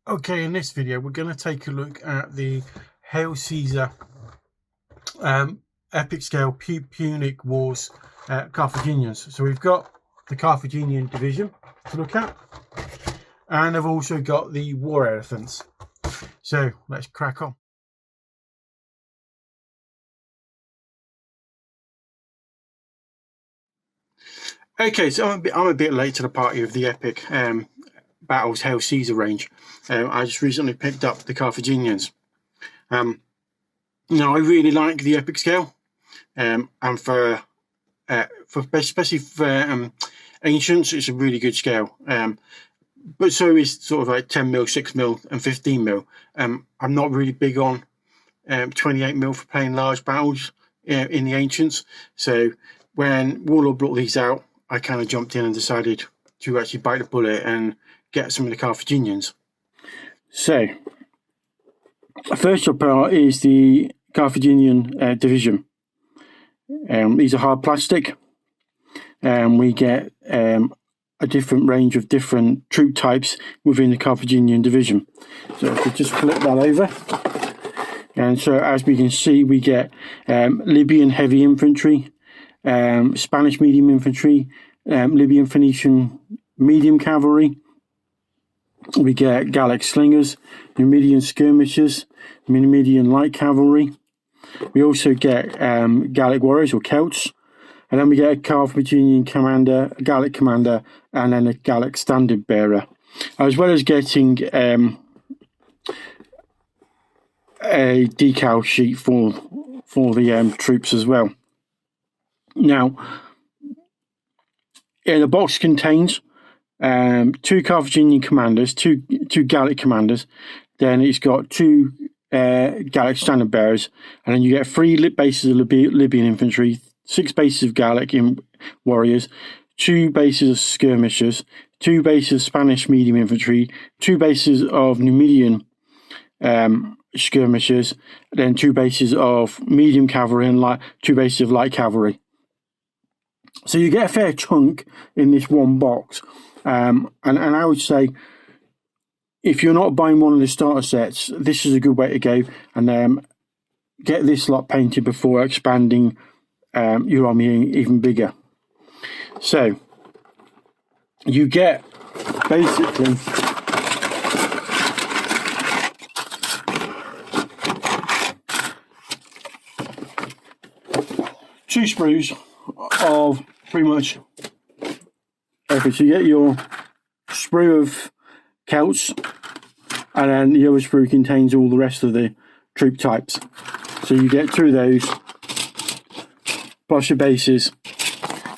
Okay, in this video we're going to take a look at the Hail Caesar epic scale Punic Wars Carthaginians. So we've got the Carthaginian Division to look at, and I've also got the war elephants. So let's crack on. Okay, so I'm a bit late to the party of the epic battles Hail Caesar range. I just recently picked up the Carthaginians. Now I really like the epic scale, and for especially for ancients, it's a really good scale. But so is sort of like 10 mil, 6 mil, and 15 mil. I'm not really big on 28 mil for playing large battles in the ancients. So when Warlord brought these out, I kind of jumped in and decided to actually bite the bullet and get some of the Carthaginians. So, first up is the Carthaginian Division. These are hard plastic. We get a different range of different troop types within the Carthaginian Division. So if we just flip that over. And so as we can see, we get Libyan heavy infantry, Spanish medium infantry, Libyan Phoenician medium cavalry. We get Gallic slingers, Numidian skirmishers, Numidian light cavalry. We also get Gallic warriors or Celts. And then we get a Carthaginian commander, a Gallic commander, and then a Gallic standard bearer. As well as getting a decal sheet for the troops as well. Now, the box contains 2 Carthaginian commanders, two Gallic commanders. Then it's got 2 Gallic standard bearers, and then you get 3 bases of Libyan infantry, 6 bases of Gallic warriors, 2 bases of skirmishers, 2 bases of Spanish medium infantry, 2 bases of Numidian skirmishers, then 2 bases of medium cavalry and 2 bases of light cavalry. So you get a fair chunk in this one box. And I would say, if you're not buying one of the starter sets, this is a good way to go, and get this lot painted before expanding your army even bigger. So you get basically two sprues of pretty much everything. So you get your sprue of Celts, and then the other sprue contains all the rest of the troop types. So you get 2 of those, plus your bases,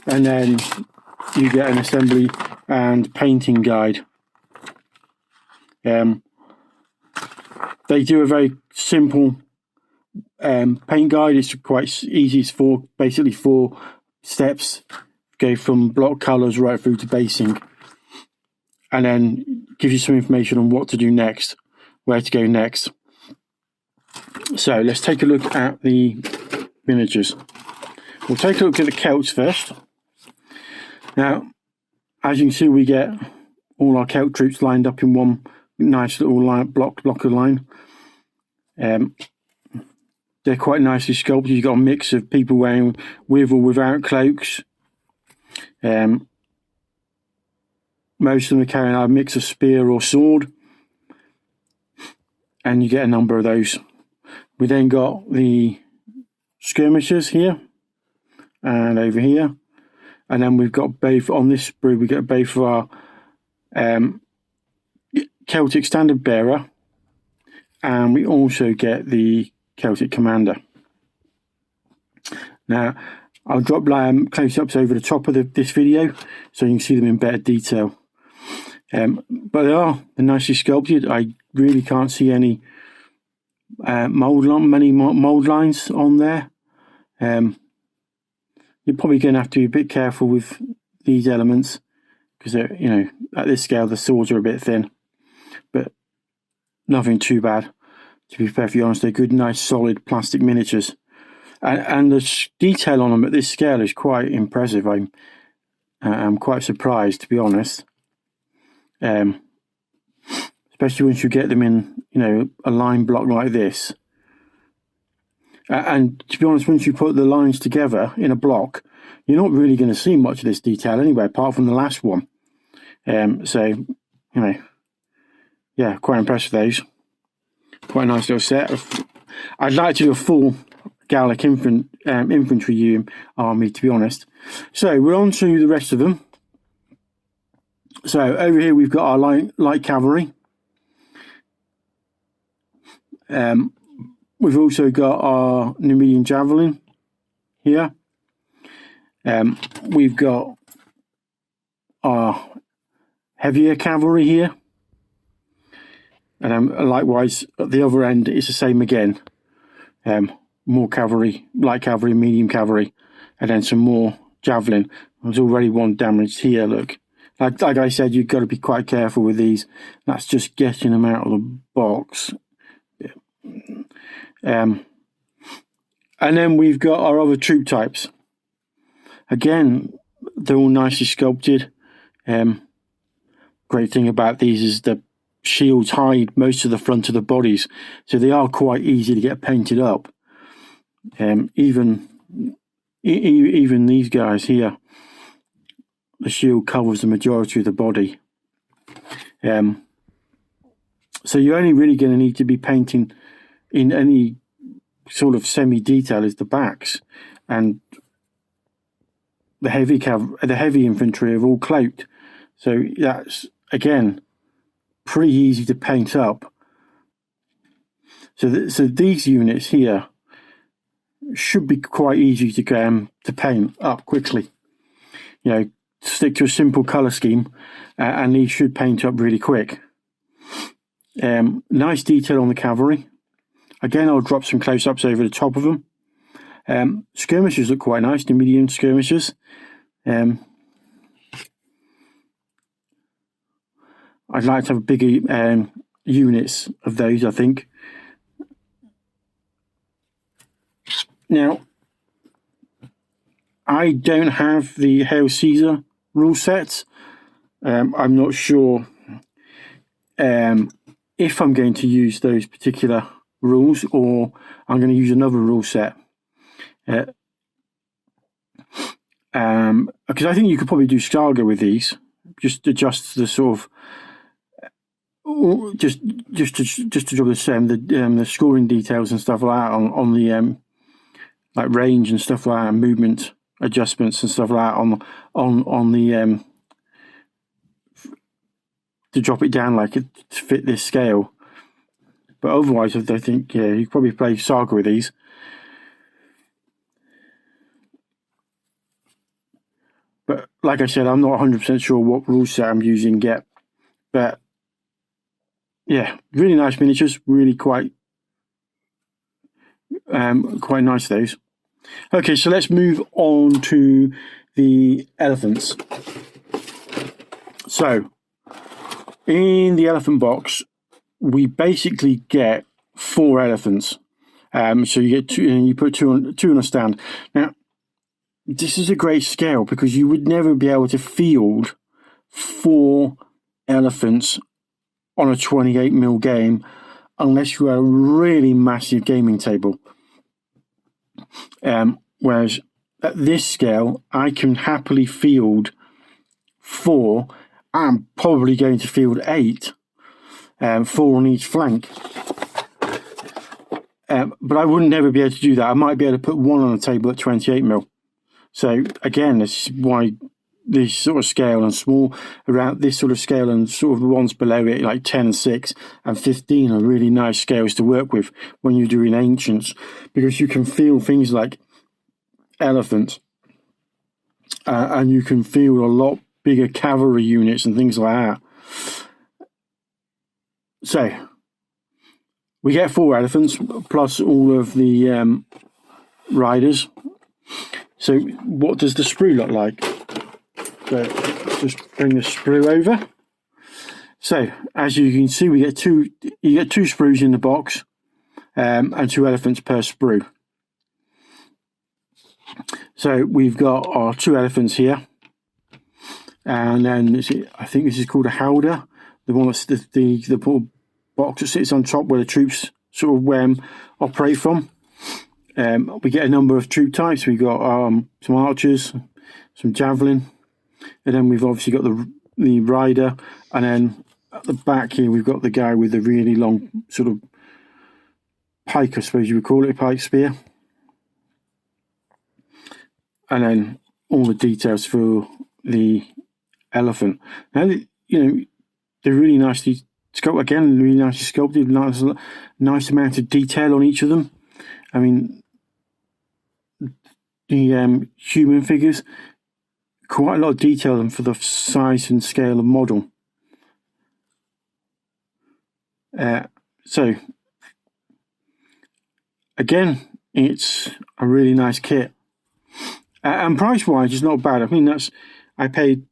and then you get an assembly and painting guide. They do a very simple paint guide. It's quite easy. It's basically 4 steps. Go from block colours right through to basing, and then gives you some information on what to do next, where to go next. So let's take a look at the miniatures. We'll take a look at the Celts first. Now, as you can see, we get all our Celt troops lined up in one nice little blocker line. They're quite nicely sculpted. You've got a mix of people wearing with or without cloaks. Most of them are carrying a mix of spear or sword, and you get a number of those. We then got the skirmishers here and over here, and then we've got both on this sprue. We get both of our Celtic standard bearer, and we also get the Celtic commander. Now, I'll drop close-ups over the top of this video so you can see them in better detail. But they're nicely sculpted. I really can't see any mold lines on there. You're probably going to have to be a bit careful with these elements because at this scale the swords are a bit thin, but nothing too bad. To be perfectly honest, they're good, nice, solid plastic miniatures. And the detail on them at this scale is quite impressive. I'm quite surprised, to be honest. especially once you get them in, you know, a line block like this. And to be honest, once you put the lines together in a block, you're not really going to see much of this detail anyway, apart from the last one. So, you know, yeah, quite impressed with those. Quite a nice little set. I'd like to do a full Gallic infantry army, to be honest. So we're on to the rest of them. So over here we've got our light cavalry. We've also got our Numidian javelin here. We've got our heavier cavalry here. And likewise, at the other end, it's the same again. More cavalry, light cavalry, medium cavalry, and then some more javelin. There's already one damaged here, look. Like I said, you've got to be quite careful with these. That's just getting them out of the box. And then we've got our other troop types. Again, they're all nicely sculpted. Great thing about these is the shields hide most of the front of the bodies, so they are quite easy to get painted up. Even these guys here, the shield covers the majority of the body. So you're only really going to need to be painting in any sort of semi-detail is the backs, and the heavy infantry are all cloaked. So that's again pretty easy to paint up. So these units here should be quite easy to paint up quickly. You know, stick to a simple colour scheme, and these should paint up really quick. Nice detail on the cavalry. Again, I'll drop some close-ups over the top of them. Skirmishers look quite nice, the Numidian skirmishers. I'd like to have bigger units of those, I think. Now, I don't have the Hail Caesar rule set. I'm not sure if I'm going to use those particular rules or I'm going to use another rule set. Because I think you could probably do Saga with these. Just adjust the sort of just to draw the scoring details and stuff like that on the like range and stuff like that, and movement adjustments and stuff like that on the to drop it down like it to fit this scale. But otherwise, I think you could probably play Saga with these. But like I said, I'm not 100% sure what rule set I'm using yet. But yeah, really nice miniatures, really quite nice those. Okay, so let's move on to the elephants. So in the elephant box, we basically get 4 elephants. So you get 2, and you put two on a stand. Now, this is a great scale because you would never be able to field 4 elephants on a 28mm game unless you had a really massive gaming table. Whereas at this scale, I can happily field 4. I'm probably going to field 8, 4 on each flank. But I wouldn't never be able to do that. I might be able to put 1 on the table at 28mm. So again, this is why this sort of scale and small around this sort of scale and sort of the ones below it, like 10, 6 and 15 are really nice scales to work with when you're doing ancients, because you can feel things like elephants and you can feel a lot bigger cavalry units and things like that. So we get 4 elephants plus all of the riders. So what does the sprue look like? So just bring the sprue over. So as you can see, you get 2 sprues in the box, and 2 elephants per sprue. So we've got our 2 elephants here, and then I think this is called a howdah, the one that's the box that sits on top where the troops sort of operate from. We get a number of troop types. We've got some archers, some javelin, and then we've obviously got the rider, and then at the back here we've got the guy with the really long sort of pike, I suppose you would call it, a pike spear. And then all the details for the elephant. Now, they're really nicely sculpted, again, really nicely sculpted, nice amount of detail on each of them. I mean, the human figures, quite a lot of detail for the size and scale of model. So, again, it's a really nice kit. And price-wise, it's not bad. I mean, I paid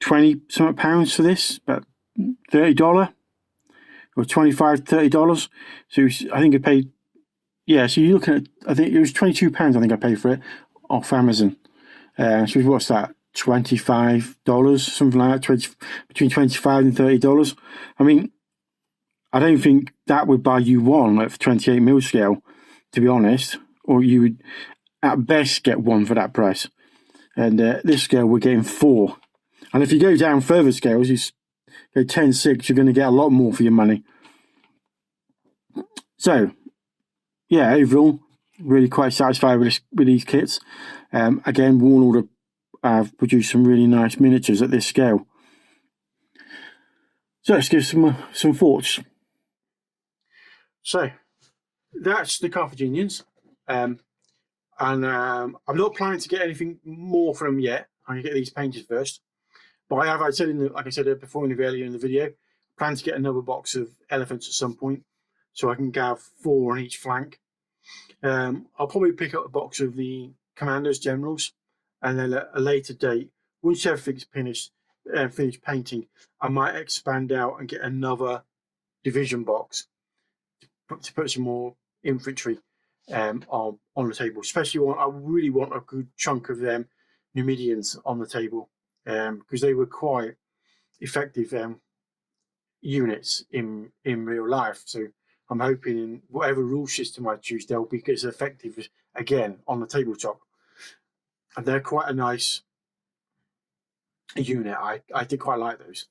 £20 pounds for this, about $30 or $25, $30. So I think I paid, yeah. So you're looking at, I think it was £22. I think I paid for it off Amazon. So what's that? $25, something like that. Between $25 and $30. I mean, I don't think that would buy you one at 28mm scale, to be honest, or you would at best get one for that price. And this scale we're getting 4. And if you go down further scales, you go 10.6, you're going to get a lot more for your money. So, yeah, overall, really quite satisfied with these kits. Again, Warlord have produced some really nice miniatures at this scale. So let's give some thoughts. So, that's the Carthaginians. And I'm not planning to get anything more from them yet. I'm going to get these painted first. But I said like I said before earlier in the video, I plan to get another box of elephants at some point, so I can have 4 on each flank. I'll probably pick up a box of the commanders, generals, and then at a later date, once everything's finished painting, I might expand out and get another division box to put some more infantry on the table. Especially I really want a good chunk of them Numidians on the table, because they were quite effective units in real life. So I'm hoping in whatever rule system I choose, they'll be as effective again on the tabletop. And they're quite a nice unit. I did quite like those.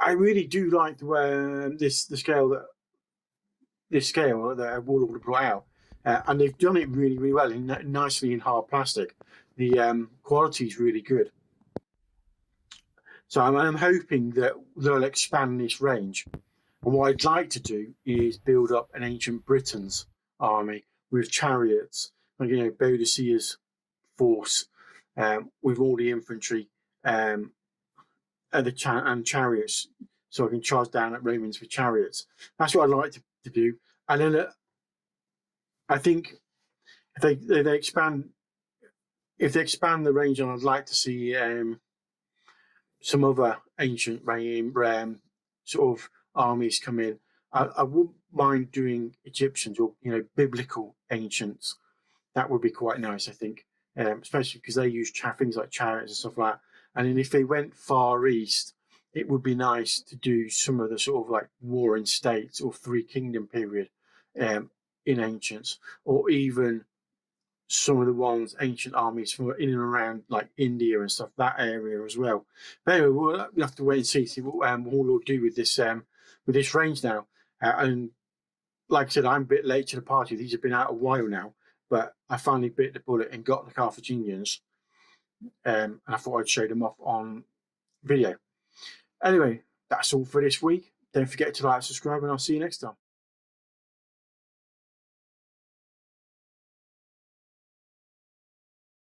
I really do like the scale that Warlord brought out, and they've done it really, really well, nicely in hard plastic. The quality is really good. So I'm hoping that they'll expand this range. And what I'd like to do is build up an ancient Britain's army with chariots, like, Boadicea's force, with all the infantry and chariots, so I can charge down at Romans with chariots. That's what I'd like to do. And then I think if they expand the range, and I'd like to see some other ancient sort of armies come in. I wouldn't mind doing Egyptians or biblical ancients. That would be quite nice, I think, especially because they use things like chariots and stuff like that. And then if they went far east, it would be nice to do some of the sort of like warring states or Three Kingdom period in ancients, or even some of the ancient armies from in and around like India and stuff, that area as well. But anyway, we'll have to wait and see what Warlord do with this range now. And like I said, I'm a bit late to the party. These have been out a while now, but I finally bit the bullet and got the Carthaginians. And I thought I'd show them off on video. Anyway, that's all for this week. Don't forget to like, subscribe, and I'll see you next time.